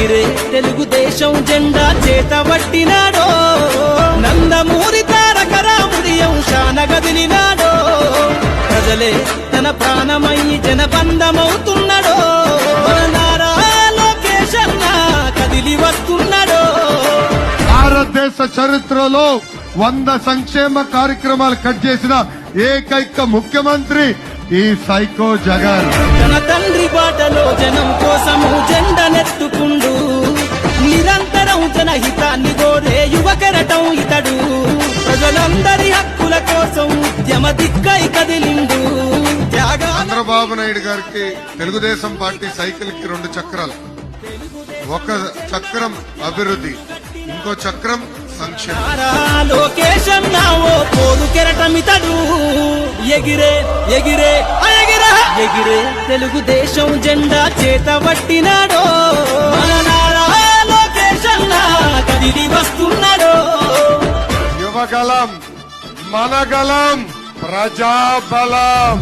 ఎగిరే తెలుగుదేశం జెండా చేతబట్టినాడో నందమూరి తారక రాముడి అంశాన గదిలినాడో ప్రజలే తన ప్రాణమయ్యి జనబంధమవుతున్నాడో మన నారా లోకేష్ అన్న కదిలి వస్తున్నాడో భారతదేశ చరిత్రలో 100 సంక్షేమ కార్యక్రమాలు కట్ చేసిన ఏకైక ముఖ్యమంత్రి ఈ సైకో జగన్. తన తండ్రి బాటలో జనం కోసము జెండనెత్తుకుండు నిరంతరం జనహితాన్ని కోరే యువకెరటం ఇతడు ప్రజలందరి హక్కుల కోసం ఉద్యమ దిక్కై కదిలిండు చంద్రబాబు నాయుడు గారికి తెలుగుదేశం పార్టీ సైకిల్ కి 2 చక్రాలు, ఒక చక్రం అభివృద్ధి, ఇంకో చక్రం సంక్షేమం. లోకేష్ అన్నావో పోరు కెరటమితడు ఎగిరే ఎగిరే ఎగిరే ఎగిరే తెలుగుదేశం జెండా చేతబట్టినాడో మన నారా లోకేష్ అన్న కదిలి వస్తున్నాడో. యువగలం మనగలం ప్రజాబలం.